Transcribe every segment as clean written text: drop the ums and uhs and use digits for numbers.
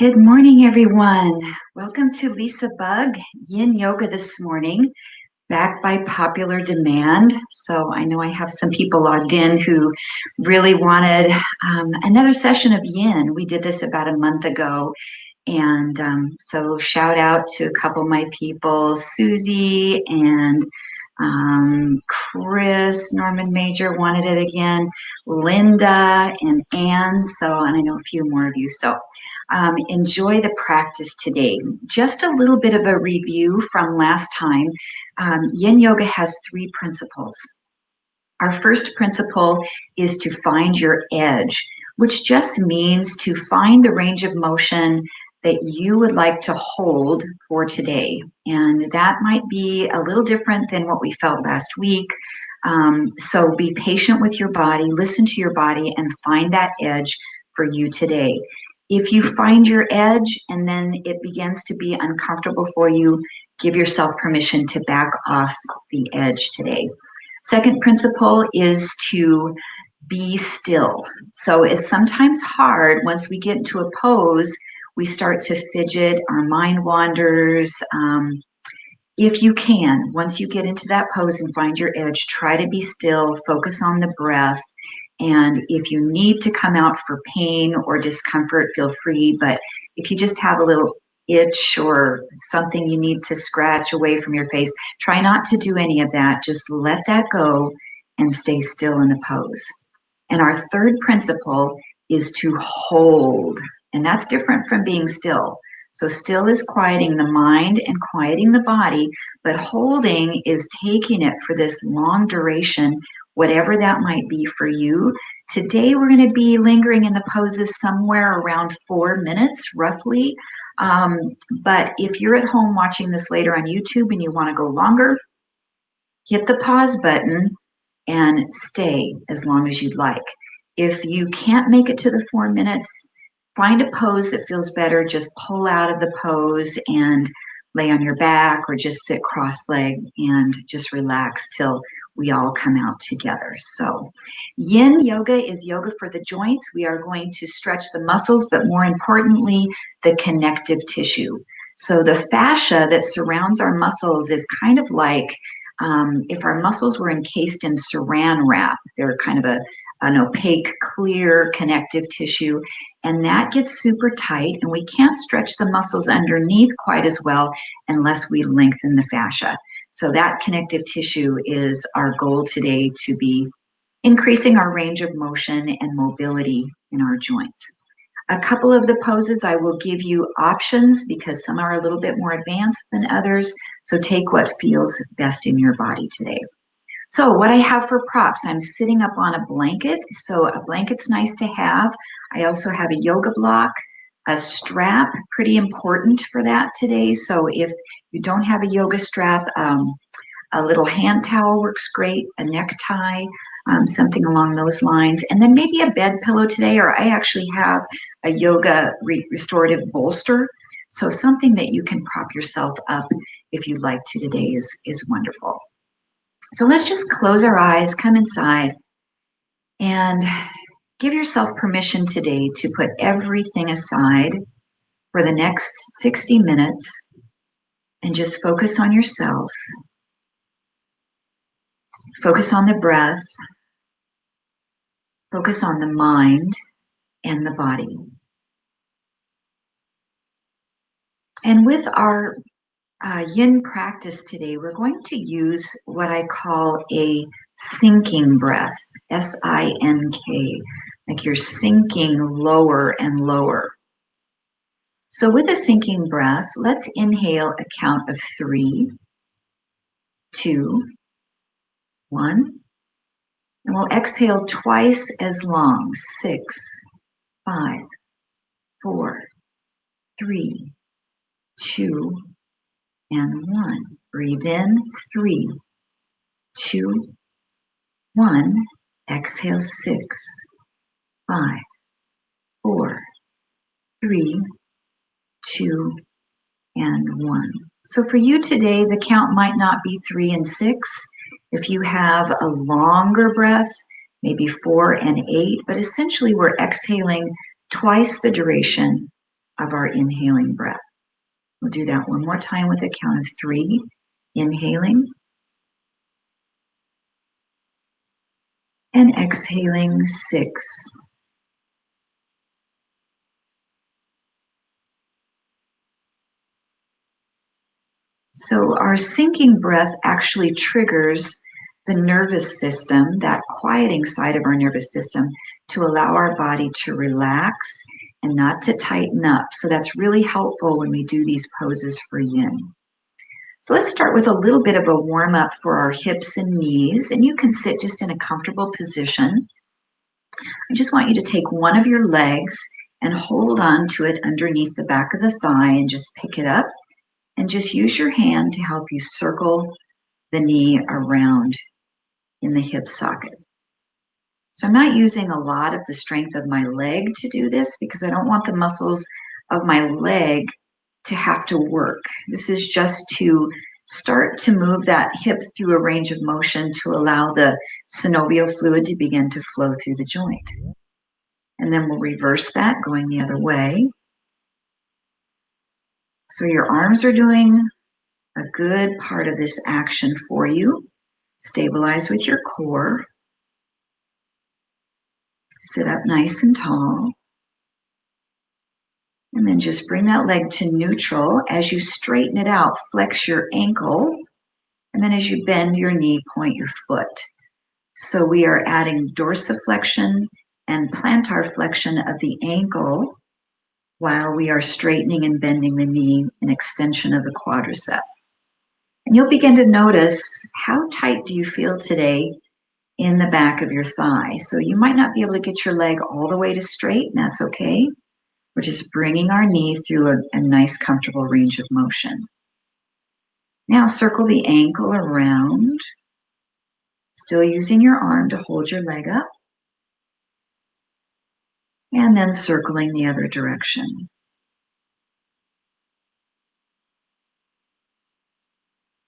Good morning, everyone. Welcome to LisaBug Yin Yoga this morning, back by popular demand. So I know I have some people logged in who really wanted another session of Yin. We did this about a month ago. And so shout out to a couple of my people, Susie and Chris, Norman Major wanted it again, Linda and Anne. And I know a few more of you. So enjoy the practice today. Just a little bit of a review from last time. Yin Yoga has 3 principles. Our first principle is to find your edge, which just means to find the range of motion that you would like to hold for today. And that might be a little different than what we felt last week. So be patient with your body, listen to your body, and find that edge for you today. If you find your edge and then it begins to be uncomfortable for you, give yourself permission to back off the edge today. Second principle is to be still. So it's sometimes hard once we get into a pose, we start to fidget, our mind wanders. If you can, once you get into that pose and find your edge, try to be still, focus on the breath. And if you need to come out for pain or discomfort, feel free. But if you just have a little itch or something you need to scratch away from your face, try not to do any of that. Just let that go and stay still in the pose. And our third principle is to hold. And that's different from being still. So still is quieting the mind and quieting the body, but holding is taking it for this long duration, whatever that might be for you. Today, we're going to be lingering in the poses somewhere around 4 minutes, roughly. But if you're at home watching this later on YouTube and you want to go longer, hit the pause button and stay as long as you'd like. If you can't make it to the 4 minutes, find a pose that feels better. Just pull out of the pose and lay on your back or just sit cross-legged and just relax till we all come out together. So Yin Yoga is yoga for the joints. We are going to stretch the muscles, but more importantly, the connective tissue. So the fascia that surrounds our muscles is kind of like if our muscles were encased in saran wrap. They're kind of an opaque, clear connective tissue, and that gets super tight, and we can't stretch the muscles underneath quite as well unless we lengthen the fascia. So that connective tissue is our goal today, to be increasing our range of motion and mobility in our joints. A couple of the poses I will give you options because some are a little bit more advanced than others. So take what feels best in your body today. So what I have for props, I'm sitting up on a blanket. So a blanket's nice to have. I also have a yoga block, a strap, pretty important for that today. So if you don't have a yoga strap, a little hand towel works great, a necktie, something along those lines. And then maybe a bed pillow today, or I actually have a yoga restorative bolster. So something that you can prop yourself up if you'd like to today is wonderful. So let's just close our eyes, come inside, and give yourself permission today to put everything aside for the next 60 minutes and just focus on yourself. Focus on the breath. Focus on the mind and the body. And with our Yin practice today, we're going to use what I call a sinking breath, S-I-N-K, like you're sinking lower and lower. So with a sinking breath, let's inhale a count of 3, 2, 1. And we'll exhale twice as long, 6, 5, 4, 3, 2, and 1. Breathe in, 3, 2, 1. Exhale, 6, 5, 4, 3, 2, and 1. So for you today, the count might not be 3 and 6. If you have a longer breath, maybe 4 and 8, but essentially we're exhaling twice the duration of our inhaling breath. We'll do that one more time with a count of 3. Inhaling and exhaling 6. So our sinking breath actually triggers the nervous system, that quieting side of our nervous system, to allow our body to relax and not to tighten up. So that's really helpful when we do these poses for yin. So let's start with a little bit of a warm up for our hips and knees, and you can sit just in a comfortable position. I just want you to take one of your legs and hold on to it underneath the back of the thigh and just pick it up and just use your hand to help you circle the knee around in the hip socket. So I'm not using a lot of the strength of my leg to do this because I don't want the muscles of my leg to have to work. This is just to start to move that hip through a range of motion to allow the synovial fluid to begin to flow through the joint. And then we'll reverse that going the other way. So your arms are doing a good part of this action for you. Stabilize with your core. Sit up nice and tall. And then just bring that leg to neutral. As you straighten it out, flex your ankle. And then as you bend your knee, point your foot. So we are adding dorsiflexion and plantar flexion of the ankle while we are straightening and bending the knee, an extension of the quadricep. And you'll begin to notice how tight do you feel today in the back of your thigh. So you might not be able to get your leg all the way to straight, and that's okay. We're just bringing our knee through a nice, comfortable range of motion. Now circle the ankle around, still using your arm to hold your leg up, and then circling the other direction.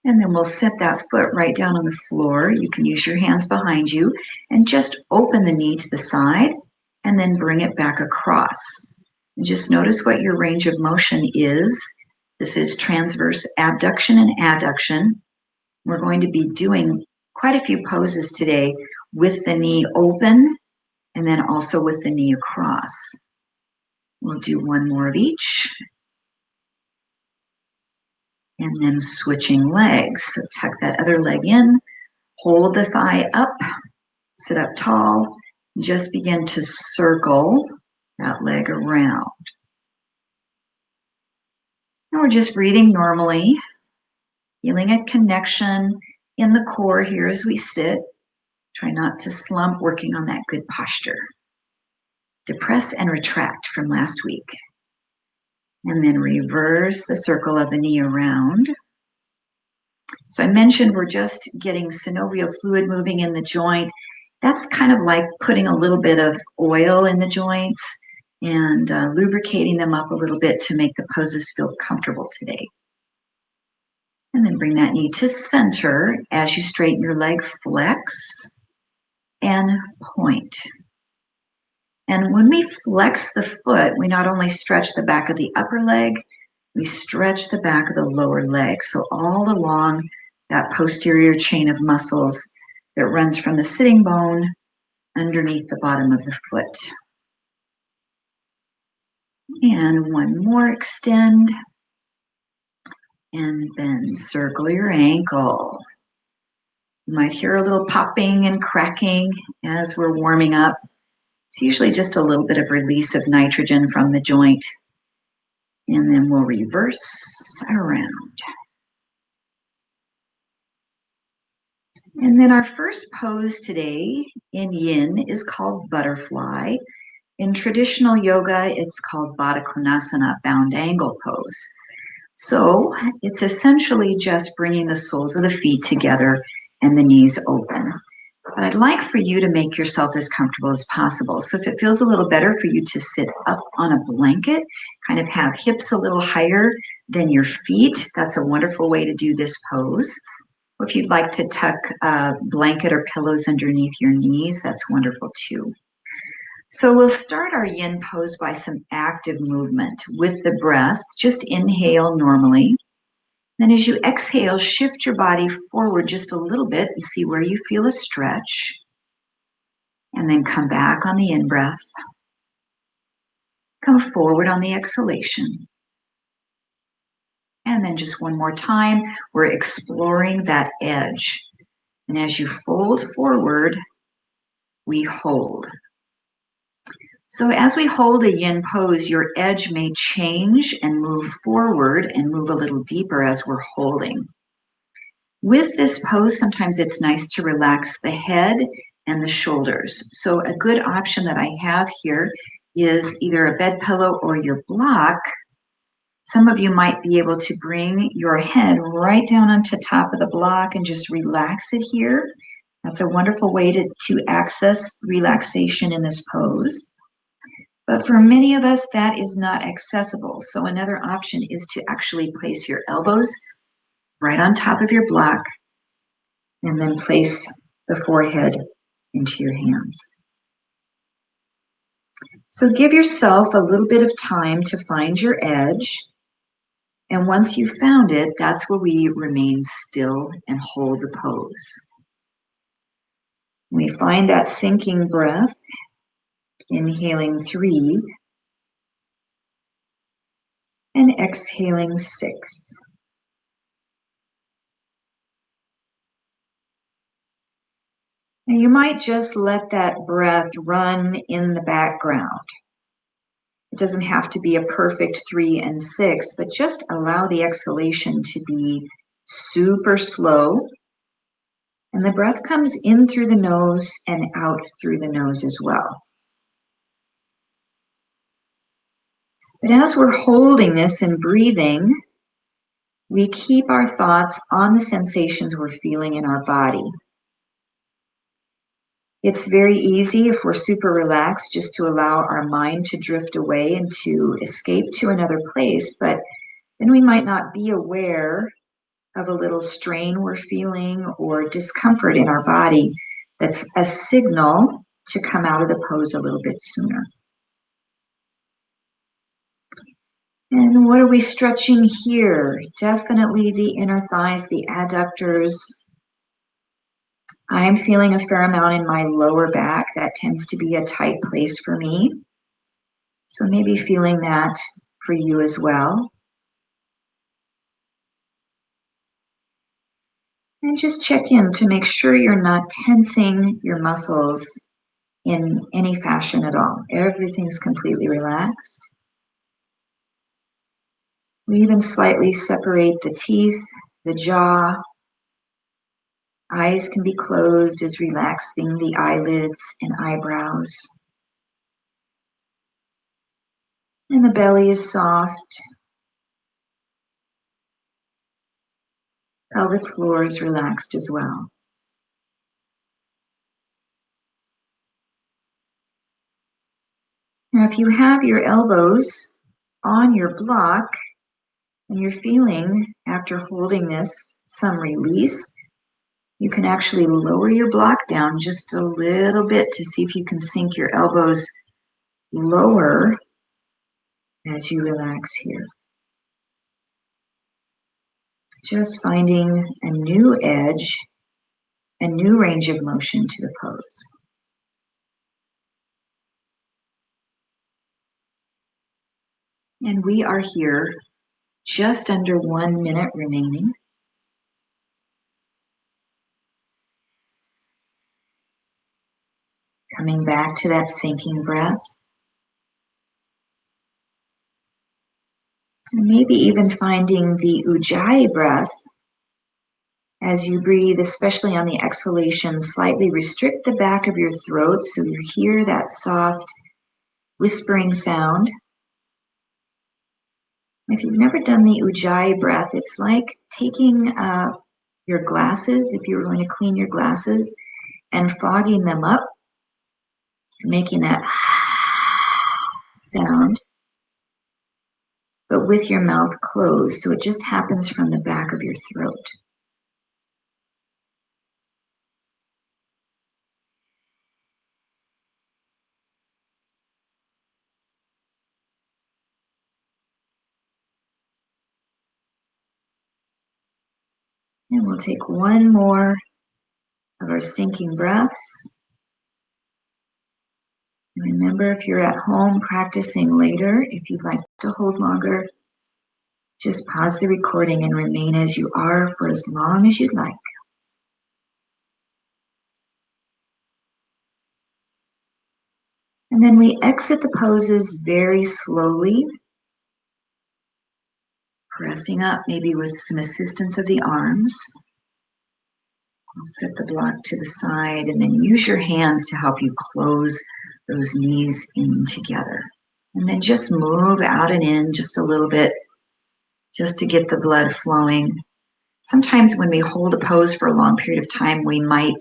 And then we'll set that foot right down on the floor. You can use your hands behind you and just open the knee to the side and then bring it back across. And just notice what your range of motion is. This is transverse abduction and adduction. We're going to be doing quite a few poses today with the knee open and then also with the knee across. We'll do one more of each. And then switching legs. So tuck that other leg in, hold the thigh up, sit up tall, just begin to circle that leg around. And we're just breathing normally, feeling a connection in the core here as we sit. Try not to slump, working on that good posture. Depress and retract from last week. And then reverse the circle of the knee around. So I mentioned we're just getting synovial fluid moving in the joint. That's kind of like putting a little bit of oil in the joints and lubricating them up a little bit to make the poses feel comfortable today. And then bring that knee to center. As you straighten your leg, flex and point. And when we flex the foot, we not only stretch the back of the upper leg, we stretch the back of the lower leg. So all along that posterior chain of muscles that runs from the sitting bone underneath the bottom of the foot. And one more, extend and bend. Circle your ankle. You might hear a little popping and cracking as we're warming up. It's usually just a little bit of release of nitrogen from the joint. And then we'll reverse around. And then our first pose today in yin is called butterfly. In traditional yoga, it's called Baddha Konasana, bound angle pose. So it's essentially just bringing the soles of the feet together and the knees open. But I'd like for you to make yourself as comfortable as possible. So if it feels a little better for you to sit up on a blanket, kind of have hips a little higher than your feet, that's a wonderful way to do this pose. Or if you'd like to tuck a blanket or pillows underneath your knees, that's wonderful too. So we'll start our yin pose by some active movement with the breath. Just inhale normally. Then as you exhale, shift your body forward just a little bit and see where you feel a stretch. And then come back on the in-breath. Come forward on the exhalation. And then just one more time, we're exploring that edge. And as you fold forward, we hold. So as we hold a yin pose, your edge may change and move forward and move a little deeper as we're holding. With this pose, sometimes it's nice to relax the head and the shoulders. So a good option that I have here is either a bed pillow or your block. Some of you might be able to bring your head right down onto top of the block and just relax it here. That's a wonderful way to access relaxation in this pose. But for many of us, that is not accessible. So another option is to actually place your elbows right on top of your block and then place the forehead into your hands. So give yourself a little bit of time to find your edge. And once you've found it, that's where we remain still and hold the pose. We find that sinking breath, inhaling 3 and exhaling 6. And you might just let that breath run in the background. It doesn't have to be a perfect 3 and 6, but just allow the exhalation to be super slow. And the breath comes in through the nose and out through the nose as well. But as we're holding this and breathing, we keep our thoughts on the sensations we're feeling in our body. It's very easy if we're super relaxed just to allow our mind to drift away and to escape to another place, but then we might not be aware of a little strain we're feeling or discomfort in our body. That's a signal to come out of the pose a little bit sooner. And what are we stretching here? Definitely the inner thighs, the adductors. I'm feeling a fair amount in my lower back. That tends to be a tight place for me. So maybe feeling that for you as well. And just check in to make sure you're not tensing your muscles in any fashion at all. Everything's completely relaxed. We even slightly separate the teeth, the jaw. Eyes can be closed as relaxing the eyelids and eyebrows. And the belly is soft. Pelvic floor is relaxed as well. Now, if you have your elbows on your block and you're feeling, after holding this, some release, you can actually lower your block down just a little bit to see if you can sink your elbows lower as you relax here. Just finding a new edge, a new range of motion to the pose. And we are here just under 1 minute remaining. Coming back to that sinking breath. And maybe even finding the ujjayi breath as you breathe, especially on the exhalation, slightly restrict the back of your throat so you hear that soft whispering sound. If you've never done the ujjayi breath, it's like taking your glasses, if you were going to clean your glasses, and fogging them up, making that sound, but with your mouth closed, so it just happens from the back of your throat. And we'll take one more of our sinking breaths. And remember, if you're at home practicing later, if you'd like to hold longer, just pause the recording and remain as you are for as long as you'd like. And then we exit the poses very slowly, pressing up maybe with some assistance of the arms. I'll set the block to the side and then use your hands to help you close those knees in together. And then just move out and in just a little bit, just to get the blood flowing. Sometimes when we hold a pose for a long period of time, we might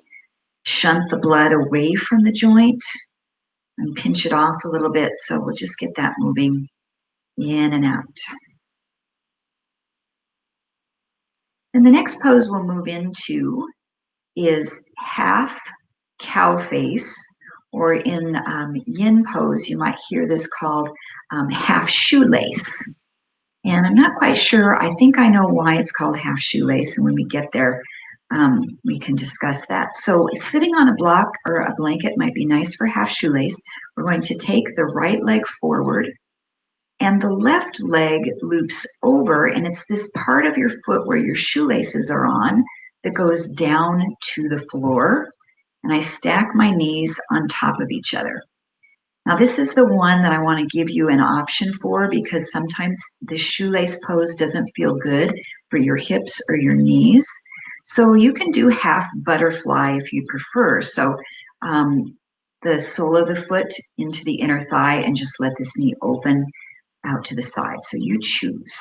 shunt the blood away from the joint and pinch it off a little bit. So we'll just get that moving in and out. And the next pose we'll move into is half cow face, or in yin pose, you might hear this called half shoelace. And I'm not quite sure. I think I know why it's called half shoelace. And when we get there, we can discuss that. So sitting on a block or a blanket might be nice for half shoelace. We're going to take the right leg forward and the left leg loops over. And it's this part of your foot where your shoelaces are on that goes down to the floor. And I stack my knees on top of each other. Now, this is the one that I want to give you an option for, because sometimes the shoelace pose doesn't feel good for your hips or your knees. So you can do half butterfly if you prefer. So the sole of the foot into the inner thigh and just let this knee open out to the side. So you choose.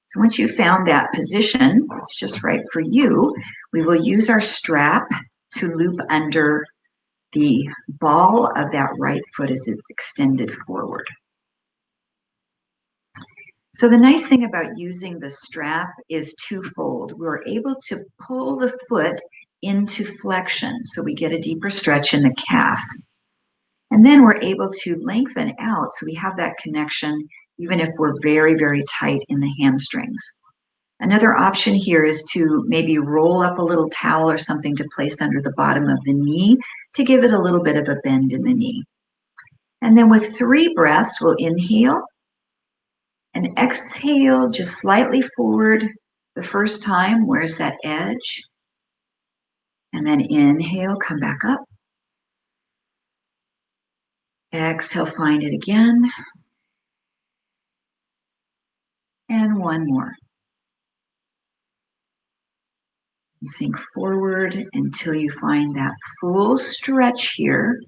So once you've found that position, it's just right for you, we will use our strap to loop under the ball of that right foot as it's extended forward. So the nice thing about using the strap is twofold. We're able to pull the foot into flexion, so we get a deeper stretch in the calf. And then we're able to lengthen out, so we have that connection even if we're very, very tight in the hamstrings. Another option here is to maybe roll up a little towel or something to place under the bottom of the knee to give it a little bit of a bend in the knee. And then with 3 breaths, we'll inhale and exhale just slightly forward the first time. Where's that edge? And then inhale, come back up. Exhale, find it again. And one more. Sink forward until you find that full stretch here.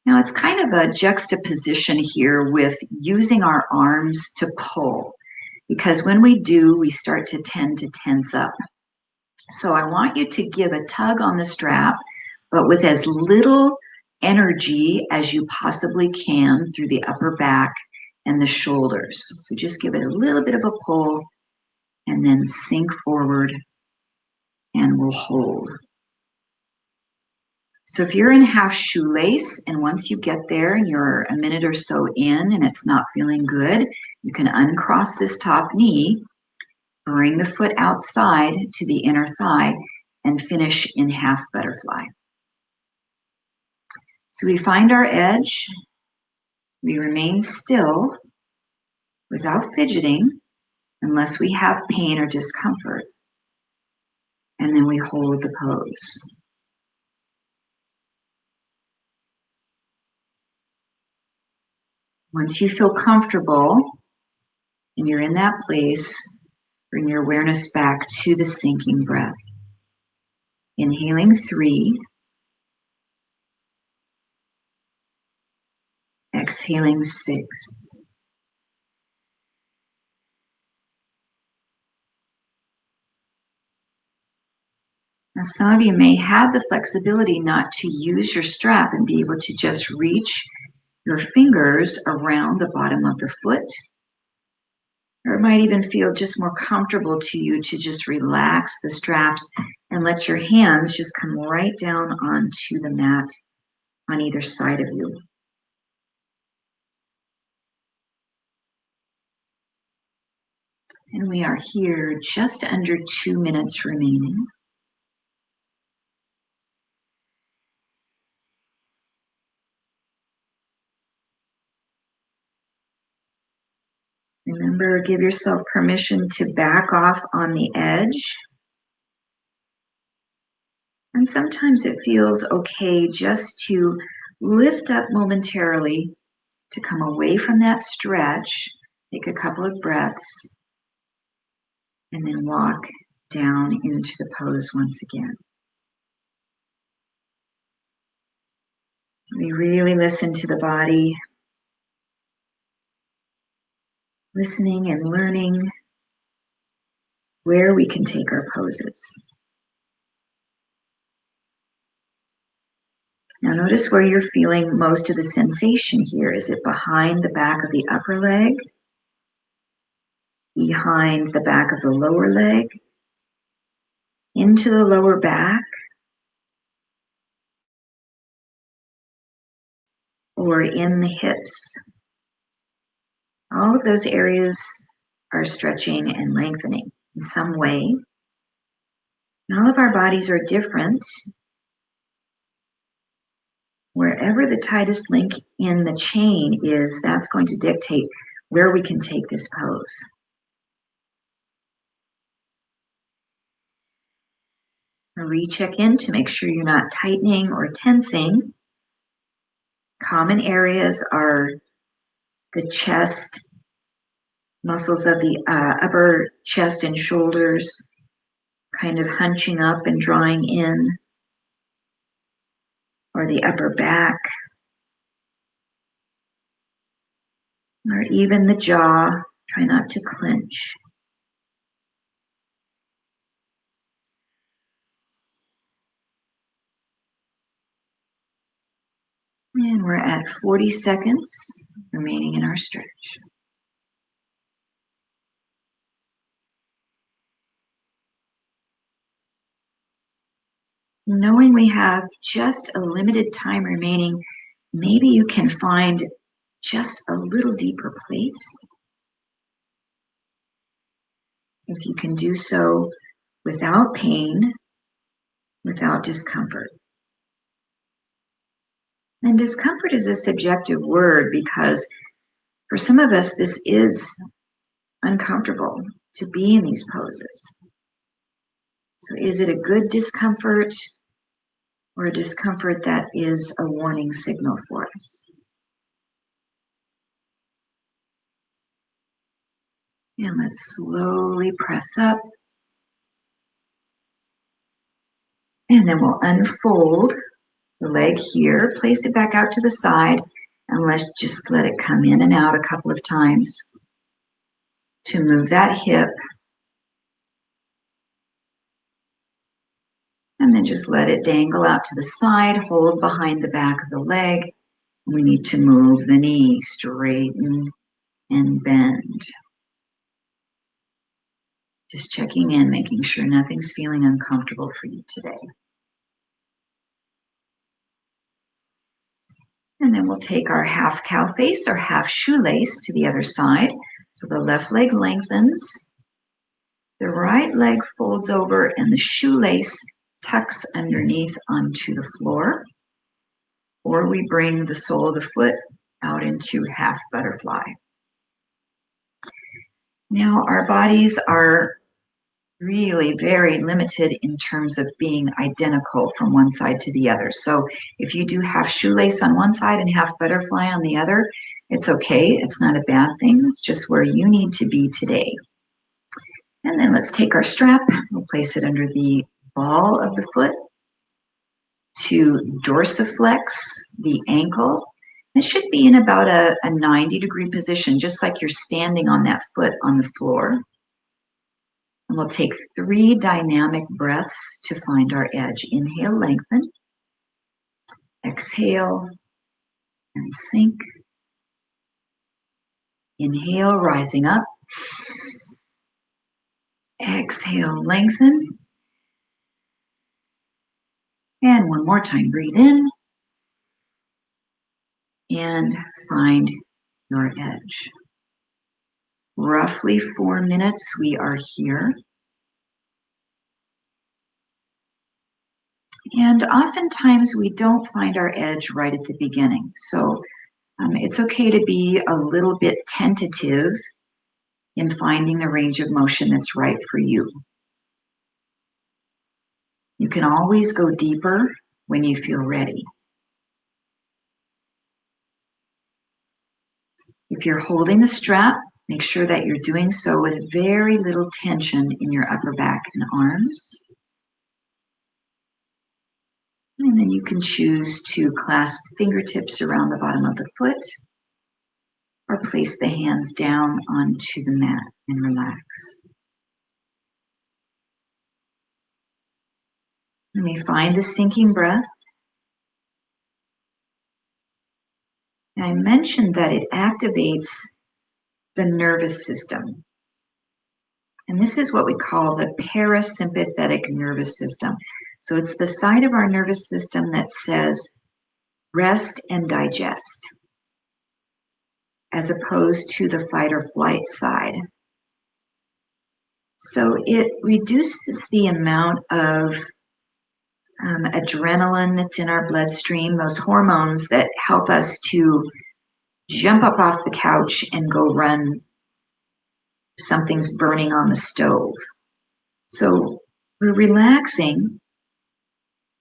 Now it's kind of a juxtaposition here with using our arms to pull, because when we do, we start to tend to tense up. So I want you to give a tug on the strap, but with as little energy as you possibly can through the upper back and the shoulders. So just give it a little bit of a pull and then sink forward and we'll hold. So if you're in half shoelace and once you get there and you're a minute or so in and it's not feeling good, you can uncross this top knee, bring the foot outside to the inner thigh, and finish in half butterfly. So we find our edge, we remain still without fidgeting unless we have pain or discomfort, and then we hold the pose. Once you feel comfortable and you're in that place, bring your awareness back to the sinking breath. Inhaling 3, exhaling 6. Now, some of you may have the flexibility not to use your strap and be able to just reach your fingers around the bottom of the foot. Or it might even feel just more comfortable to you to just relax the straps and let your hands just come right down onto the mat on either side of you. And we are here just under 2 minutes remaining. Remember, give yourself permission to back off on the edge. And sometimes it feels okay just to lift up momentarily, to come away from that stretch, take a couple of breaths, and then walk down into the pose once again. We really listen to the body, listening and learning where we can take our poses. Now notice where you're feeling most of the sensation here. Is it behind the back of the upper leg? Behind the back of the lower leg? Into the lower back? Or in the hips? All of those areas are stretching and lengthening in some way. And all of our bodies are different. Wherever the tightest link in the chain is, that's going to dictate where we can take this pose. Recheck in to make sure you're not tightening or tensing. Common areas are the chest, muscles of the upper chest and shoulders, kind of hunching up and drawing in, or the upper back, or even the jaw. Try not to clench. And we're at 40 seconds remaining in our stretch. Knowing we have just a limited time remaining, maybe you can find just a little deeper place. If you can do so without pain, without discomfort. And discomfort is a subjective word because for some of us, this is uncomfortable to be in these poses. So is it a good discomfort or a discomfort that is a warning signal for us? And let's slowly press up. And then we'll unfold the leg here, place it back out to the side, and let's just let it come in and out a couple of times to move that hip. And then just let it dangle out to the side, hold behind the back of the leg. We need to move the knee, straighten and bend. Just checking in, making sure nothing's feeling uncomfortable for you today. And then we'll take our half cow face or half shoelace to the other side. So the left leg lengthens, the right leg folds over, and the shoelace tucks underneath onto the floor. Or we bring the sole of the foot out into half butterfly. Now our bodies are really very limited in terms of being identical from one side to the other. So if you do half shoelace on one side and half butterfly on the other, it's okay. It's not a bad thing. It's just where you need to be today. And then let's take our strap. We'll place it under the ball of the foot to dorsiflex the ankle. It should be in about a 90-degree position, just like you're standing on that foot on the floor. And we'll take 3 dynamic breaths to find our edge. Inhale, lengthen. Exhale and sink. Inhale, rising up. Exhale, lengthen. And one more time, breathe in. And find your edge. roughly 4 minutes, we are here. And oftentimes we don't find our edge right at the beginning. So it's okay to be a little bit tentative in finding the range of motion that's right for you. You can always go deeper when you feel ready. If you're holding the strap, make sure that you're doing so with very little tension in your upper back and arms. And then you can choose to clasp fingertips around the bottom of the foot or place the hands down onto the mat and relax. You may find the sinking breath. And I mentioned that it activates the nervous system. And this is what we call the parasympathetic nervous system. So it's the side of our nervous system that says rest and digest, as opposed to the fight or flight side. So it reduces the amount of adrenaline that's in our bloodstream, those hormones that help us to jump up off the couch and go run. Something's burning on the stove. So we're relaxing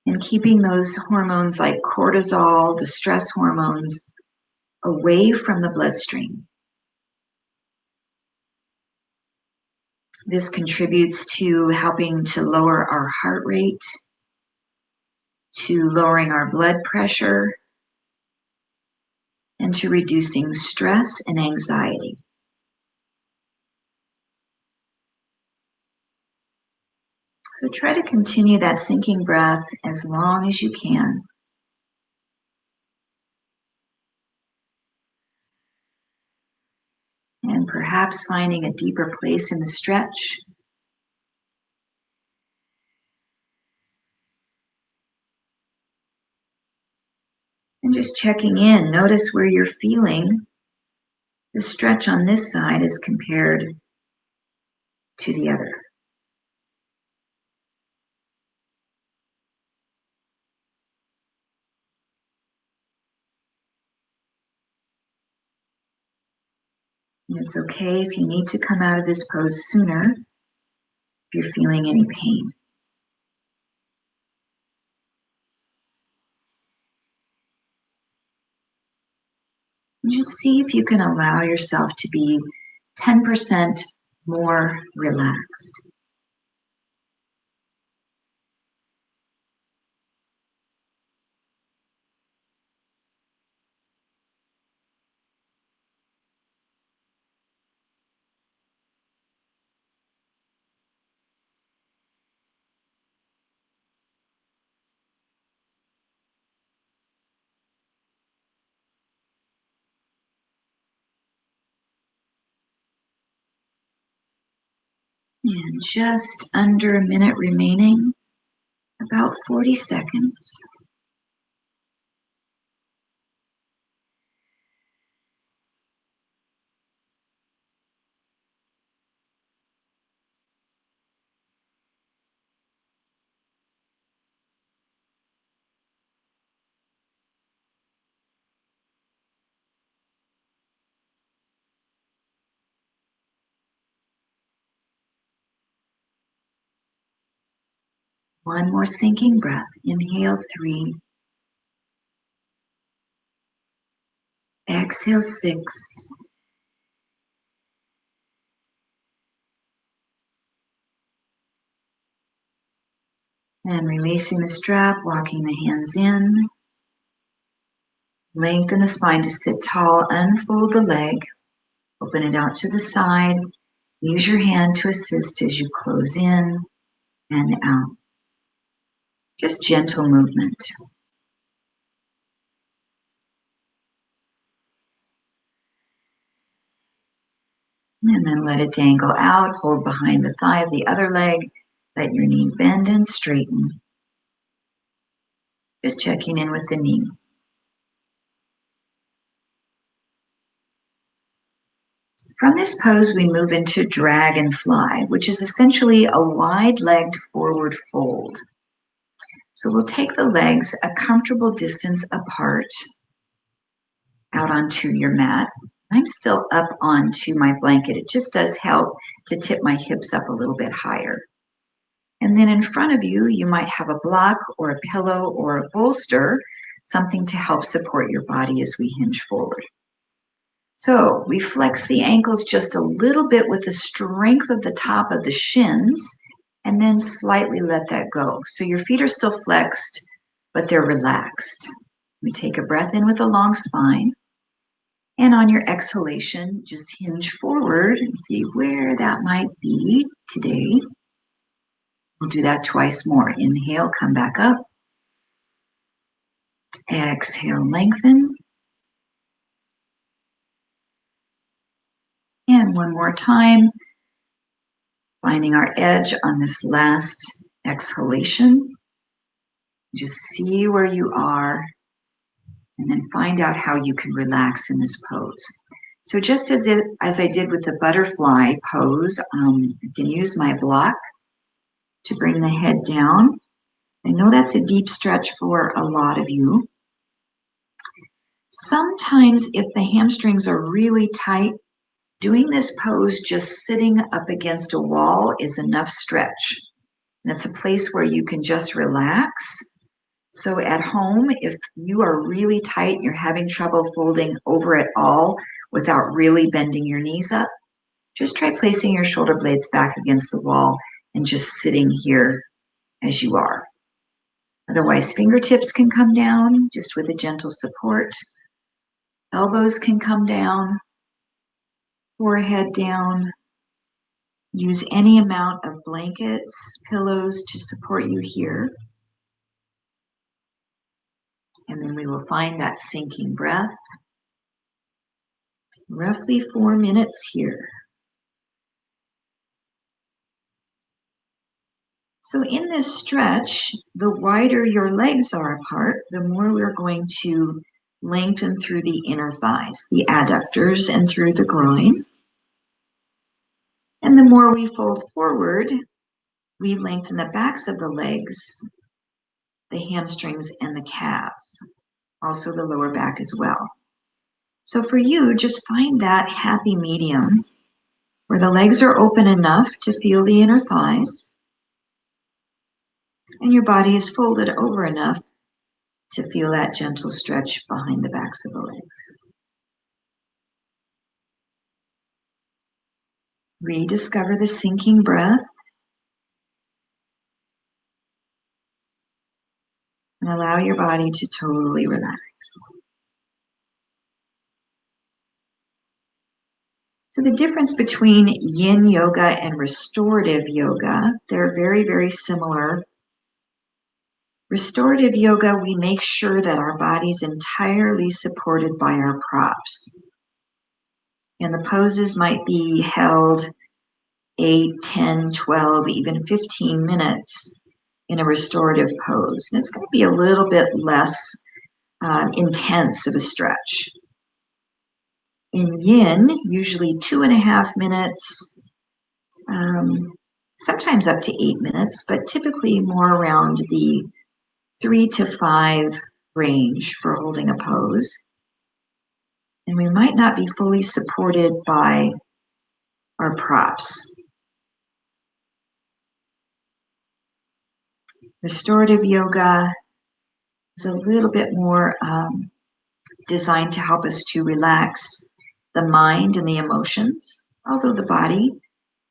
and keeping those hormones like cortisol, the stress hormones, away from the bloodstream. This contributes to helping to lower our heart rate, to lowering our blood pressure, and to reducing stress and anxiety. So try to continue that sinking breath as long as you can. And perhaps finding a deeper place in the stretch. And just checking in. Notice where you're feeling the stretch on this side as compared to the other. And it's okay if you need to come out of this pose sooner if you're feeling any pain. And just see if you can allow yourself to be 10% more relaxed. And just under a minute remaining, about 40 seconds. One more sinking breath. Inhale 3. Exhale 6. And releasing the strap, walking the hands in. Lengthen the spine to sit tall. Unfold the leg. Open it out to the side. Use your hand to assist as you close in and out. Just gentle movement. And then let it dangle out. Hold behind the thigh of the other leg. Let your knee bend and straighten. Just checking in with the knee. From this pose, we move into dragonfly, which is essentially a wide-legged forward fold. So we'll take the legs a comfortable distance apart out onto your mat. I'm still up onto my blanket. It just does help to tip my hips up a little bit higher. And then in front of you, you might have a block or a pillow or a bolster, something to help support your body as we hinge forward. So we flex the ankles just a little bit with the strength of the top of the shins, and then slightly let that go. So your feet are still flexed, but they're relaxed. We take a breath in with a long spine. And on your exhalation, just hinge forward and see where that might be today. We'll do that twice more. Inhale, come back up. Exhale, lengthen. And one more time, finding our edge on this last exhalation. Just see where you are, and then find out how you can relax in this pose. So just as I did with the butterfly pose, I can use my block to bring the head down. I know that's a deep stretch for a lot of you. Sometimes if the hamstrings are really tight, doing this pose just sitting up against a wall is enough stretch. That's a place where you can just relax. So at home, if you are really tight, you're having trouble folding over at all without really bending your knees up, just try placing your shoulder blades back against the wall and just sitting here as you are. Otherwise, fingertips can come down just with a gentle support. Elbows can come down, forehead down. Use any amount of blankets, pillows to support you here. And then we will find that sinking breath. Roughly 4 minutes here. So in this stretch, the wider your legs are apart, the more we're going to lengthen through the inner thighs, the adductors, and through the groin. And the more we fold forward, we lengthen the backs of the legs, the hamstrings, and the calves, also the lower back as well. So for you, just find that happy medium where the legs are open enough to feel the inner thighs, and your body is folded over enough to feel that gentle stretch behind the backs of the legs. Rediscover the sinking breath and allow your body to totally relax. So the difference between Yin Yoga and restorative yoga, they're very, very similar. Restorative yoga, we make sure that our body's entirely supported by our props. And the poses might be held 8, 10, 12, even 15 minutes in a restorative pose. And it's going to be a little bit less intense of a stretch. In Yin, usually 2.5 minutes, sometimes up to 8 minutes, but typically more around the 3 to 5 range for holding a pose. And we might not be fully supported by our props. Restorative yoga is a little bit more designed to help us to relax the mind and the emotions, although the body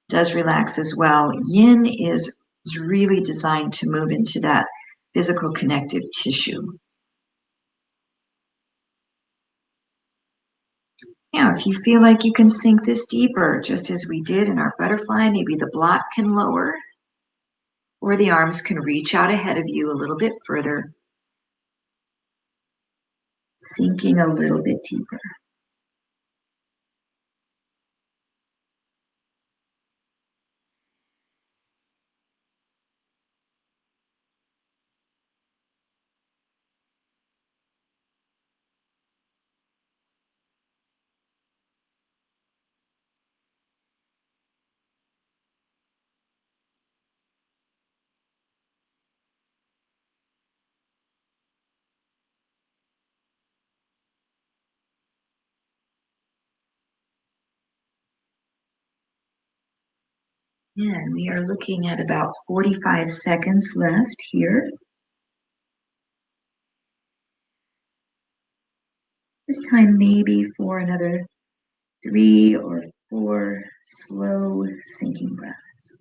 does relax as well. Yin is really designed to move into that physical connective tissue. Now, if you feel like you can sink this deeper, just as we did in our butterfly, maybe the block can lower, or the arms can reach out ahead of you a little bit further, sinking a little bit deeper. And we are looking at about 45 seconds left here. This time maybe for another 3 or 4 slow sinking breaths.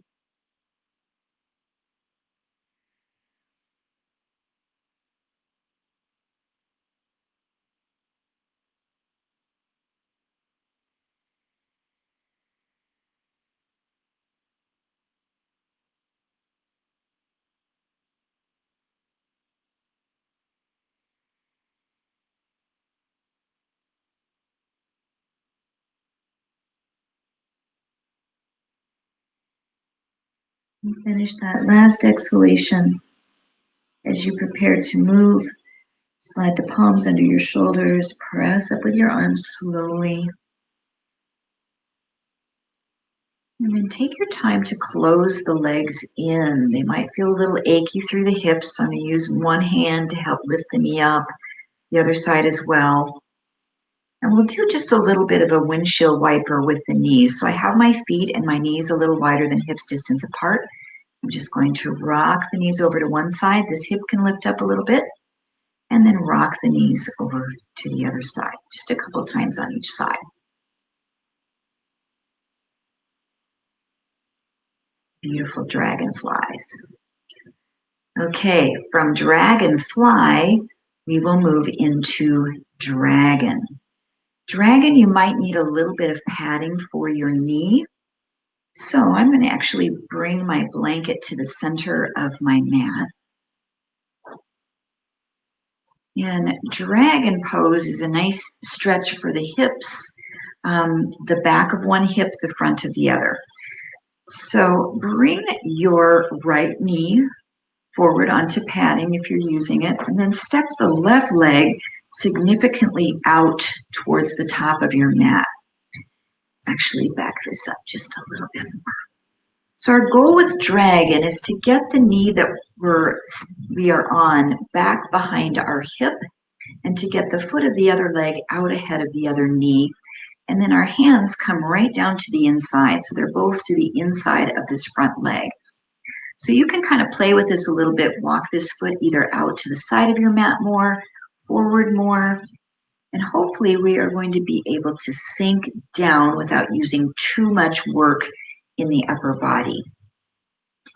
And finish that last exhalation. As you prepare to move, slide the palms under your shoulders, press up with your arms slowly. And then take your time to close the legs in. They might feel a little achy through the hips, so I'm going to use one hand to help lift the knee up, the other side as well. And we'll do just a little bit of a windshield wiper with the knees. So I have my feet and my knees a little wider than hips distance apart. I'm just going to rock the knees over to one side. This hip can lift up a little bit. And then rock the knees over to the other side, just a couple times on each side. Beautiful dragonflies. Okay, from dragonfly, we will move into dragon. Dragon, you might need a little bit of padding for your knee. So I'm going to actually bring my blanket to the center of my mat. And dragon pose is a nice stretch for the hips, the back of one hip, the front of the other. So bring your right knee forward onto padding if you're using it, and then step the left leg significantly out towards the top of your mat. Actually, back this up just a little bit more. So our goal with dragon is to get the knee that we are on back behind our hip, and to get the foot of the other leg out ahead of the other knee. And then our hands come right down to the inside. So they're both to the inside of this front leg. So you can kind of play with this a little bit. Walk this foot either out to the side of your mat more, forward more. And hopefully we are going to be able to sink down without using too much work in the upper body.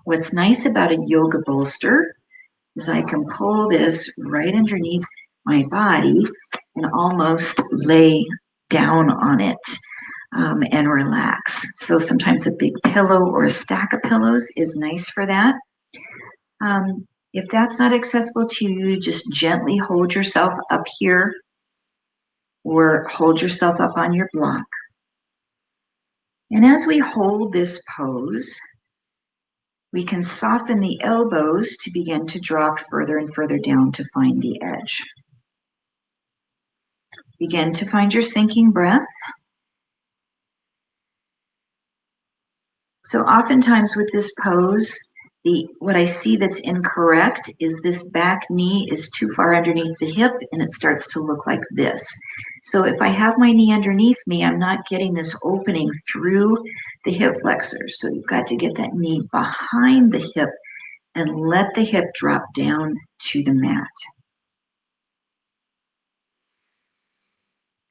What's nice about a yoga bolster is I can pull this right underneath my body and almost lay down on it and relax. So sometimes a big pillow or a stack of pillows is nice for that. If that's not accessible to you, just gently hold yourself up here or hold yourself up on your block. And as we hold this pose, we can soften the elbows to begin to drop further and further down to find the edge. Begin to find your sinking breath. So oftentimes with this pose, what I see that's incorrect is this back knee is too far underneath the hip and it starts to look like this. So if I have my knee underneath me, I'm not getting this opening through the hip flexors. So you've got to get that knee behind the hip and let the hip drop down to the mat.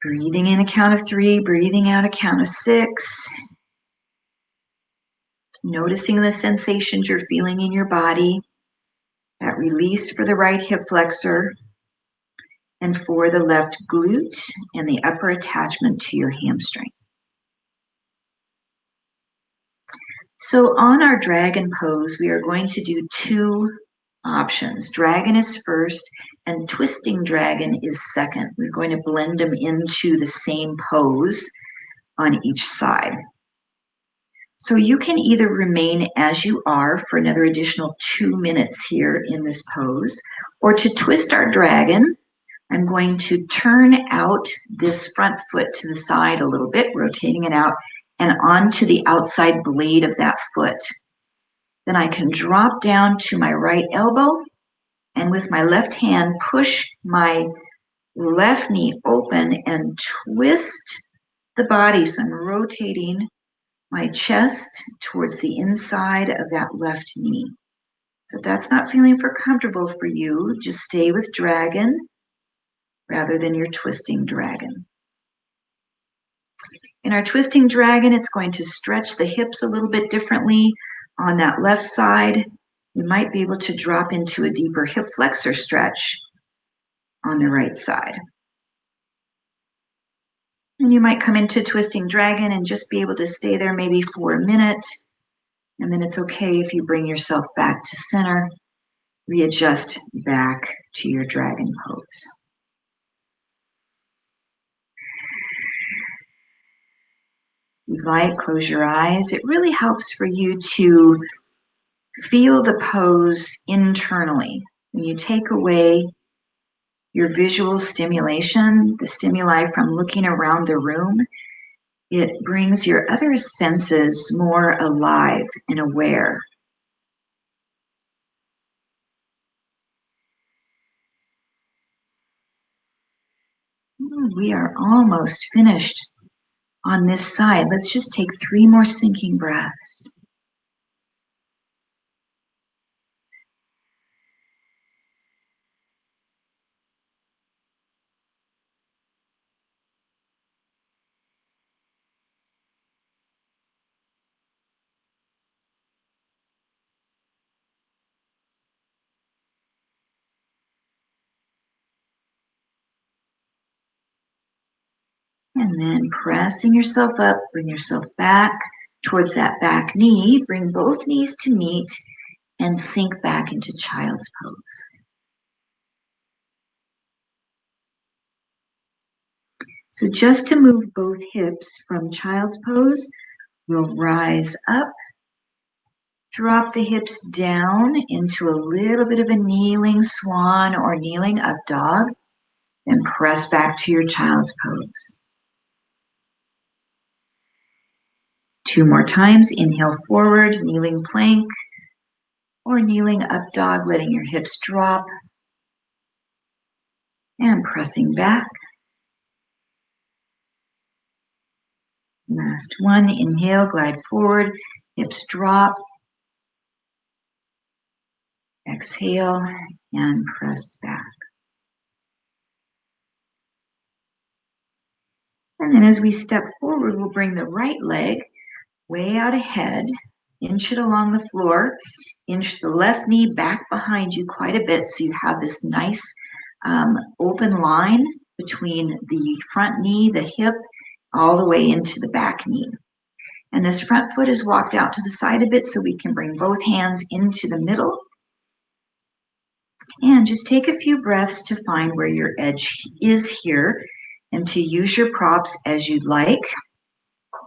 Breathing in a count of 3, breathing out a count of 6. Noticing the sensations you're feeling in your body. That release for the right hip flexor and for the left glute and the upper attachment to your hamstring. So on our dragon pose, we are going to do 2 options. Dragon is first and twisting dragon is second. We're going to blend them into the same pose on each side. So you can either remain as you are for another additional 2 minutes here in this pose, or to twist our dragon, I'm going to turn out this front foot to the side a little bit, rotating it out and onto the outside blade of that foot. Then I can drop down to my right elbow and with my left hand push my left knee open and twist the body. So I'm rotating my chest towards the inside of that left knee. So if that's not feeling comfortable for you, just stay with dragon rather than your twisting dragon. In our twisting dragon, it's going to stretch the hips a little bit differently on that left side. You might be able to drop into a deeper hip flexor stretch on the right side. And you might come into twisting dragon and just be able to stay there maybe for a minute. And then it's okay if you bring yourself back to center, readjust back to your dragon pose. If you like, close your eyes. It really helps for you to feel the pose internally. When you take away your visual stimulation, the stimuli from looking around the room, it brings your other senses more alive and aware. We are almost finished on this side. Let's just take 3 more sinking breaths. And then pressing yourself up, bring yourself back towards that back knee. Bring both knees to meet and sink back into child's pose. So just to move both hips from child's pose, we'll rise up, drop the hips down into a little bit of a kneeling swan or kneeling up dog, then press back to your child's pose. 2 more times. Inhale forward, kneeling plank, or kneeling up dog, letting your hips drop and pressing back. Last one. Inhale, glide forward, hips drop. Exhale and press back. And then as we step forward, we'll bring the right leg way out ahead, inch it along the floor, inch the left knee back behind you quite a bit so you have this nice open line between the front knee, the hip, all the way into the back knee. And this front foot is walked out to the side a bit so we can bring both hands into the middle. And just take a few breaths to find where your edge is here and to use your props as you'd like.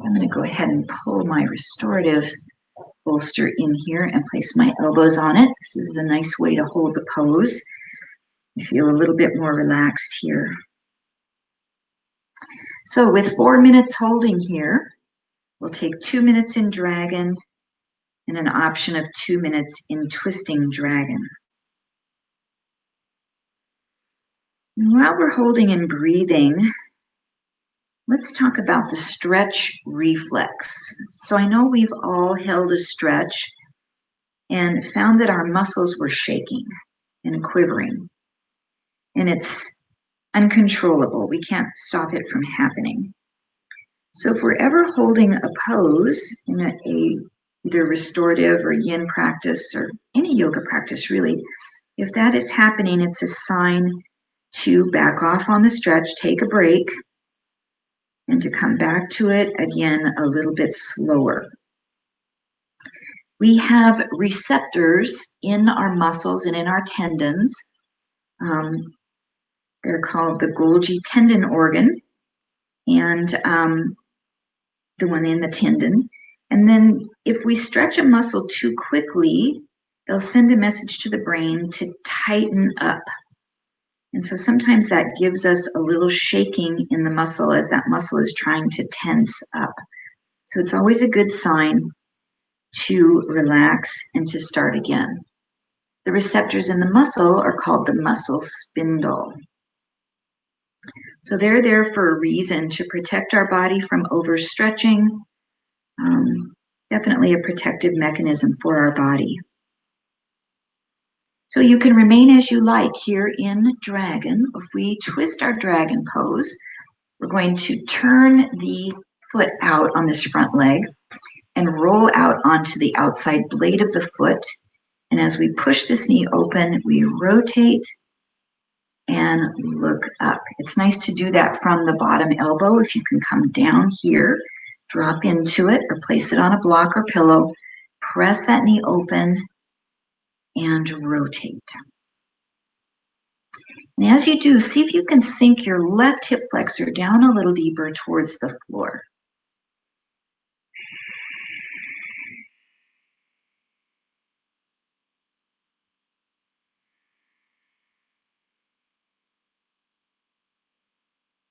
I'm going to go ahead and pull my restorative bolster in here and place my elbows on it. This is a nice way to hold the pose. I feel a little bit more relaxed here. So with 4 minutes holding here, we'll take 2 minutes in dragon and an option of 2 minutes in twisting dragon. And while we're holding and breathing, let's talk about the stretch reflex. So I know we've all held a stretch and found that our muscles were shaking and quivering. And it's uncontrollable. We can't stop it from happening. So if we're ever holding a pose in either restorative or yin practice or any yoga practice really, if that is happening, it's a sign to back off on the stretch, take a break, and to come back to it again a little bit slower. We have receptors in our muscles and in our tendons. They're called the Golgi tendon organ and the one in the tendon. And then if we stretch a muscle too quickly, they'll send a message to the brain to tighten up. And so sometimes that gives us a little shaking in the muscle as that muscle is trying to tense up. So it's always a good sign to relax and to start again. The receptors in the muscle are called the muscle spindle. So they're there for a reason, to protect our body from overstretching, Definitely a protective mechanism for our body. So you can remain as you like here in dragon. If we twist our dragon pose, we're going to turn the foot out on this front leg and roll out onto the outside blade of the foot. And as we push this knee open, we rotate and look up. It's nice to do that from the bottom elbow. If you can come down here, drop into it or place it on a block or pillow, press that knee open and rotate. And as you do, see if you can sink your left hip flexor down a little deeper towards the floor.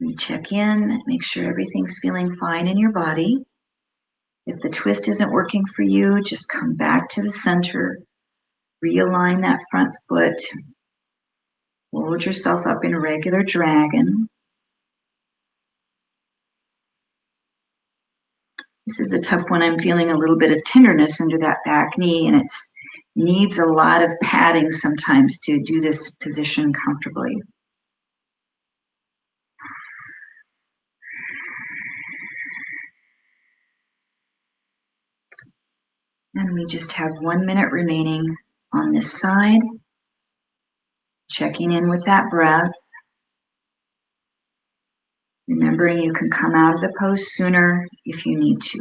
You check in, make sure everything's feeling fine in your body. If the twist isn't working for you, just come back to the center, realign that front foot, hold yourself up in a regular dragon. This is a tough one. I'm feeling a little bit of tenderness under that back knee, and it needs a lot of padding sometimes to do this position comfortably. And we just have 1 minute remaining on this side. Checking in with that breath. Remembering you can come out of the pose sooner if you need to.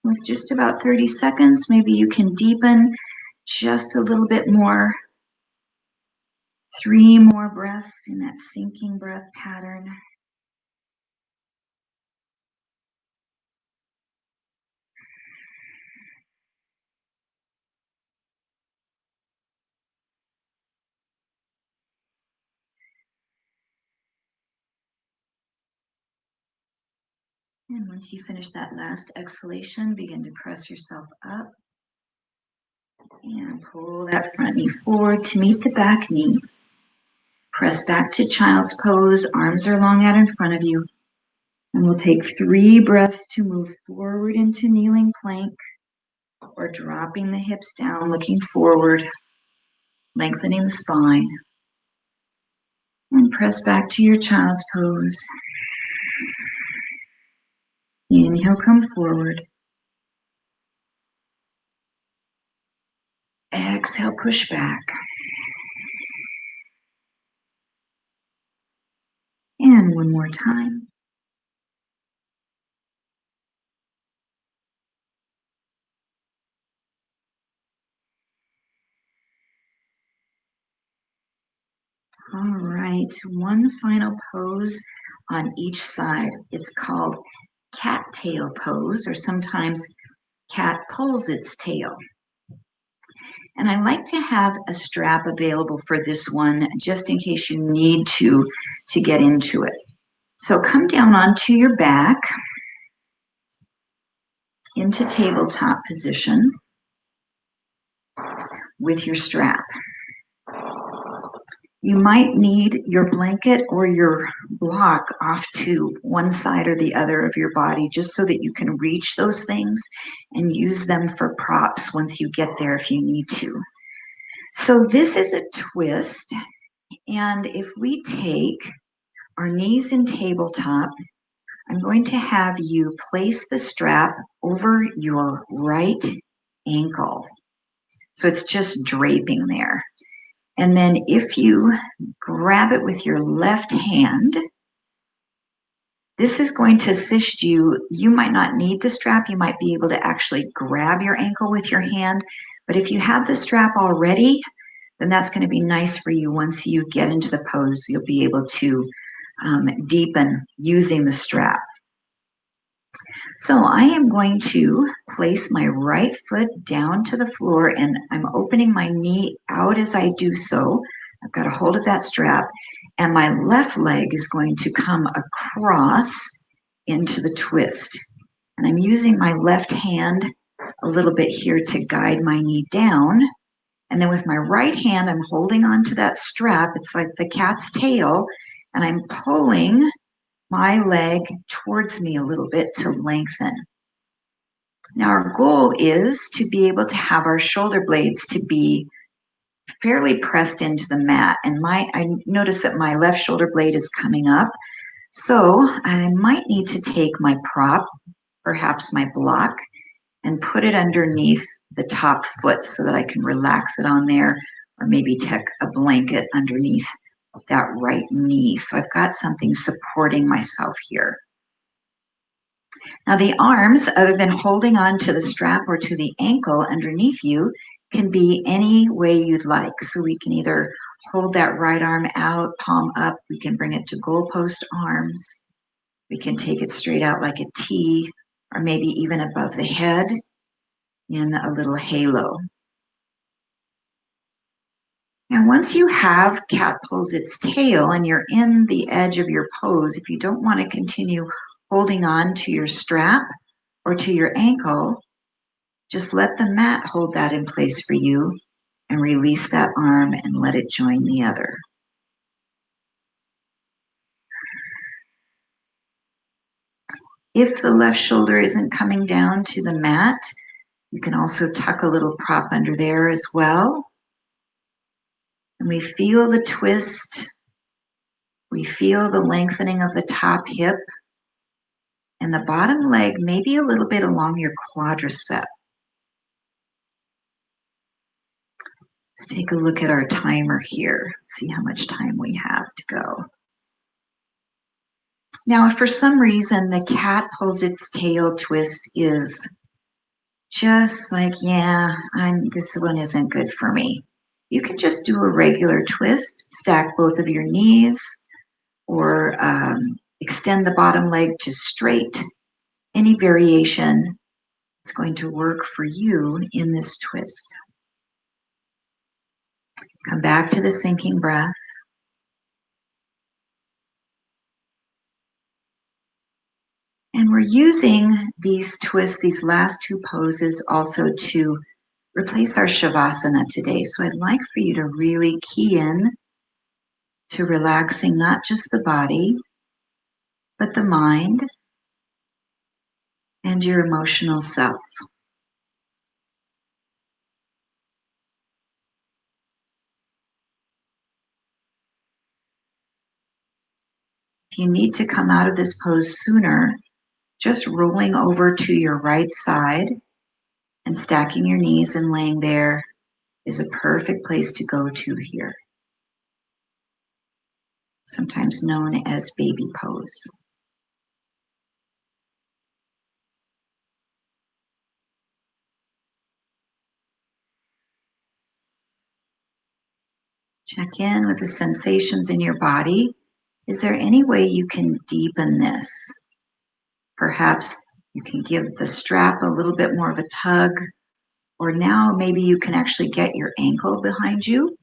With just about 30 seconds, maybe you can deepen just a little bit more. 3 more breaths in that sinking breath pattern. And once you finish that last exhalation, begin to press yourself up and pull that front knee forward to meet the back knee. Press back to child's pose, arms are long out in front of you. And we'll take 3 breaths to move forward into kneeling plank or dropping the hips down, looking forward, lengthening the spine. And press back to your child's pose. Inhale, come forward. Exhale, push back. And one more time. All right, one final pose on each side. It's called cattail pose, or sometimes cat pulls its tail. And I like to have a strap available for this one, just in case you need to get into it. So come down onto your back into tabletop position with your strap. You might need your blanket or your block off to one side or the other of your body, just so that you can reach those things and use them for props once you get there if you need to. So this is a twist, and if we take our knees in tabletop, I'm going to have you place the strap over your right ankle. So it's just draping there. And then if you grab it with your left hand, this is going to assist you. You might not need the strap. You might be able to actually grab your ankle with your hand. But if you have the strap already, then that's going to be nice for you. Once you get into the pose, you'll be able to deepen using the strap. So I am going to place my right foot down to the floor, and I'm opening my knee out as I do so. I've got a hold of that strap, and my left leg is going to come across into the twist. And I'm using my left hand a little bit here to guide my knee down. And then with my right hand, I'm holding on to that strap. It's like the cat's tail. And I'm pulling my leg towards me a little bit to lengthen. Now our goal is to be able to have our shoulder blades to be fairly pressed into the mat. And I notice that my left shoulder blade is coming up. So I might need to take my prop, perhaps my block, and put it underneath the top foot so that I can relax it on there, or maybe tuck a blanket underneath that right knee. So I've got something supporting myself here. Now the arms, other than holding on to the strap or to the ankle underneath you, can be any way you'd like. So we can either hold that right arm out, palm up. We can bring it to goalpost arms. We can take it straight out like a T, or maybe even above the head in a little halo. And once you have cat pulls its tail and you're in the edge of your pose, if you don't want to continue holding on to your strap or to your ankle, just let the mat hold that in place for you and release that arm and let it join the other. If the left shoulder isn't coming down to the mat, you can also tuck a little prop under there as well. And we feel the twist. We feel the lengthening of the top hip and the bottom leg, maybe a little bit along your quadricep. Let's take a look at our timer here. See how much time we have to go. Now, if for some reason the cat pulls its tail twist is just like, this one isn't good for me, you can just do a regular twist, stack both of your knees, or extend the bottom leg to straight. Any variation is going to work for you in this twist. Come back to the sinking breath. And we're using these twists, these last two poses, also to replace our Shavasana today. So I'd like for you to really key in to relaxing not just the body, but the mind and your emotional self. If you need to come out of this pose sooner, just rolling over to your right side and stacking your knees and laying there is a perfect place to go to here. Sometimes known as baby pose. Check in with the sensations in your body. Is there any way you can deepen this? Perhaps you can give the strap a little bit more of a tug, or now maybe you can actually get your ankle behind you,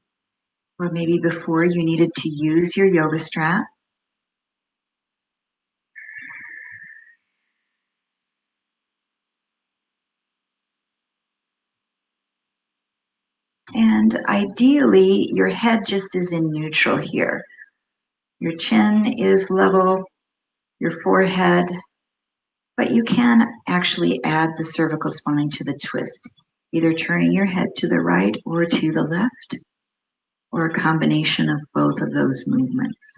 or maybe before you needed to use your yoga strap. And ideally, your head just is in neutral here. Your chin is level, your forehead, but you can actually add the cervical spine to the twist, either turning your head to the right or to the left, or a combination of both of those movements.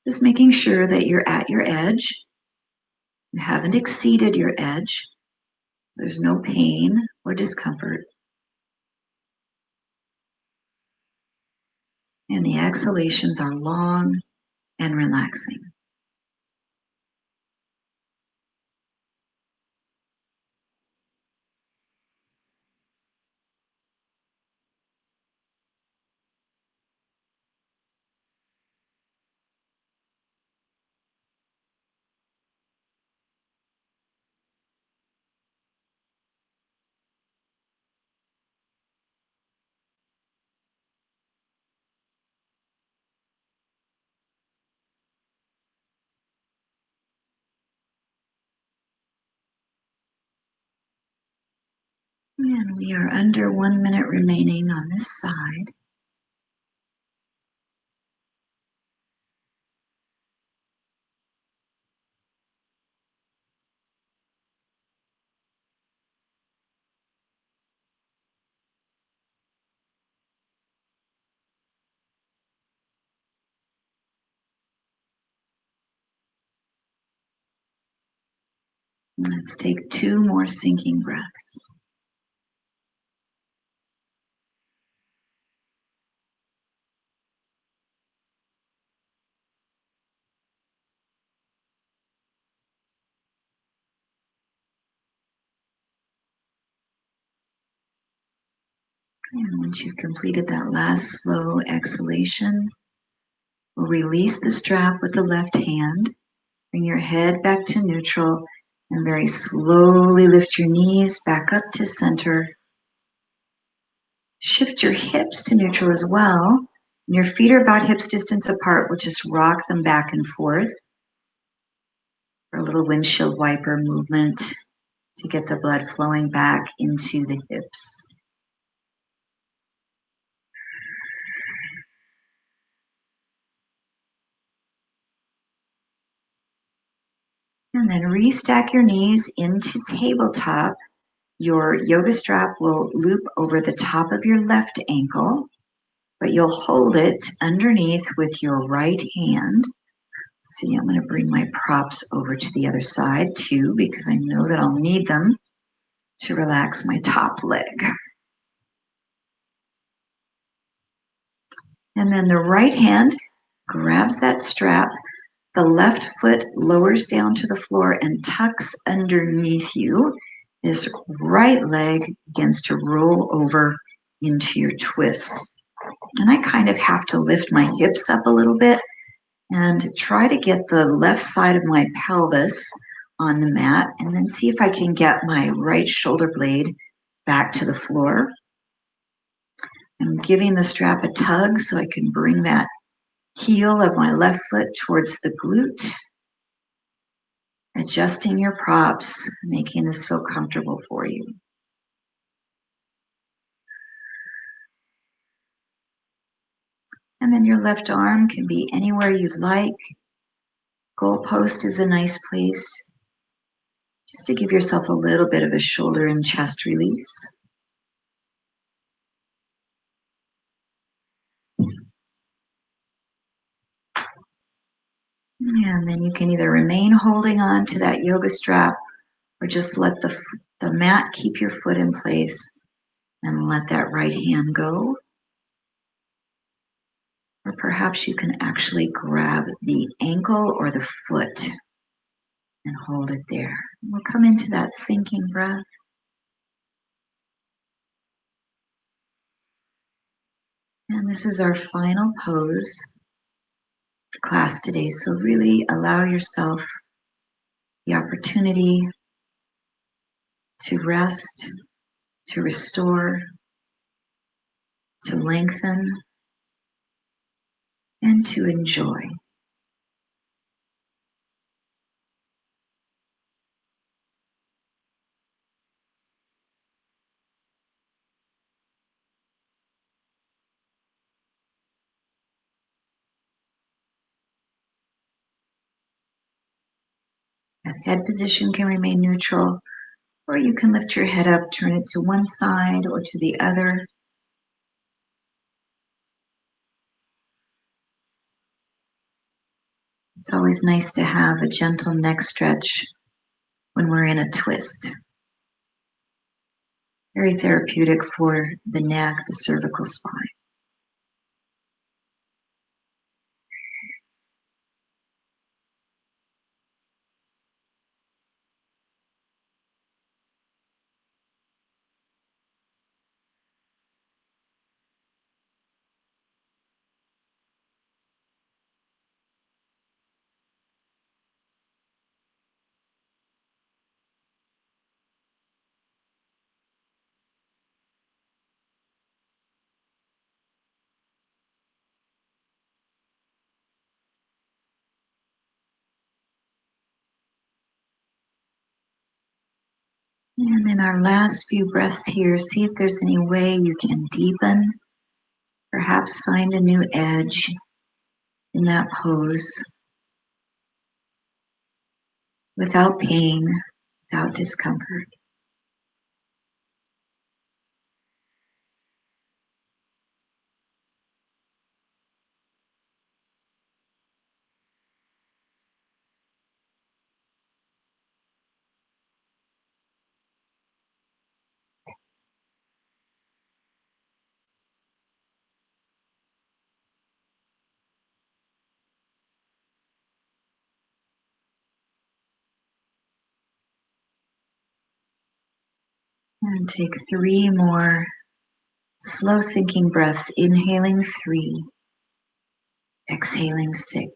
Just making sure that you're at your edge. You haven't exceeded your edge. There's no pain or discomfort. And the exhalations are long and relaxing. And we are under 1 minute remaining on this side. Let's take 2 more sinking breaths. And once you've completed that last slow exhalation, we'll release the strap with the left hand. Bring your head back to neutral and very slowly lift your knees back up to center. Shift your hips to neutral as well. And your feet are about hips distance apart. We'll just rock them back and forth for a little windshield wiper movement to get the blood flowing back into the hips. And then restack your knees into tabletop. Your yoga strap will loop over the top of your left ankle, but you'll hold it underneath with your right hand. See, I'm going to bring my props over to the other side too, because I know that I'll need them to relax my top leg. And then the right hand grabs that strap. The left foot lowers down to the floor and tucks underneath you. This right leg begins to roll over into your twist. And I kind of have to lift my hips up a little bit and try to get the left side of my pelvis on the mat, and then see if I can get my right shoulder blade back to the floor. I'm giving the strap a tug so I can bring that heel of my left foot towards the glute. Adjusting your props, making this feel comfortable for you. And then your left arm can be anywhere you'd like. Goalpost is a nice place just to give yourself a little bit of a shoulder and chest release. And then you can either remain holding on to that yoga strap or just let the mat keep your foot in place and let that right hand go. Or perhaps you can actually grab the ankle or the foot and hold it there. We'll come into that sinking breath. And this is our final pose of class today. So really allow yourself the opportunity to rest, to restore, to lengthen, and to enjoy. That head position can remain neutral, or you can lift your head up, turn it to one side or to the other. It's always nice to have a gentle neck stretch when we're in a twist. Very therapeutic for the neck, the cervical spine. And in our last few breaths here, see if there's any way you can deepen, perhaps find a new edge in that pose without pain, without discomfort. And take 3 more slow sinking breaths, inhaling 3, exhaling 6.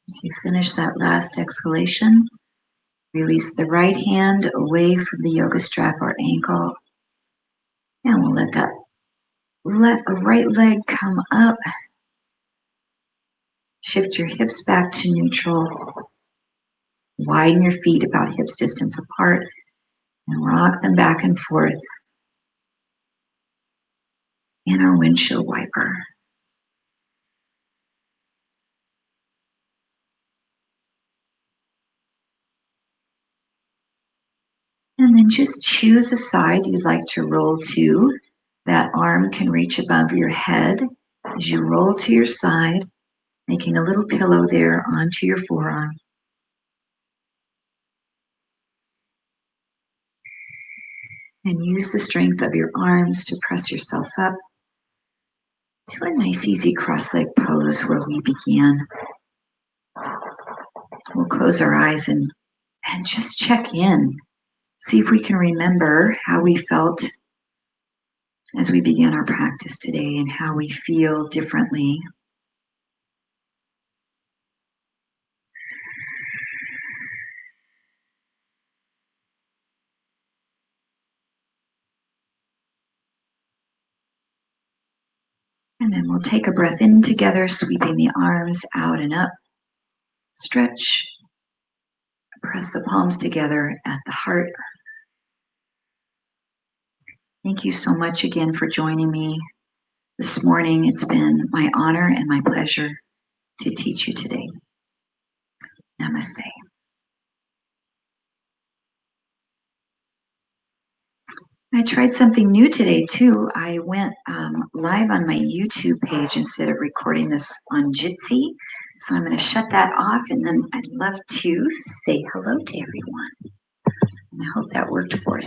As you finish that last exhalation, release the right hand away from the yoga strap or ankle. And we'll let a right leg come up. Shift your hips back to neutral. Widen your feet about hips distance apart and rock them back and forth in our windshield wiper. And then just choose a side you'd like to roll to. That arm can reach above your head as you roll to your side, making a little pillow there onto your forearm. And use the strength of your arms to press yourself up to a nice, easy cross-leg pose where we began. We'll close our eyes and just check in. See if we can remember how we felt as we began our practice today and how we feel differently. And then we'll take a breath in together, sweeping the arms out and up. Stretch. Press the palms together at the heart. Thank you so much again for joining me this morning. It's been my honor and my pleasure to teach you today. Namaste. I tried something new today too. I went live on my YouTube page instead of recording this on Jitsi. So I'm going to shut that off, and then I'd love to say hello to everyone. And I hope that worked for us.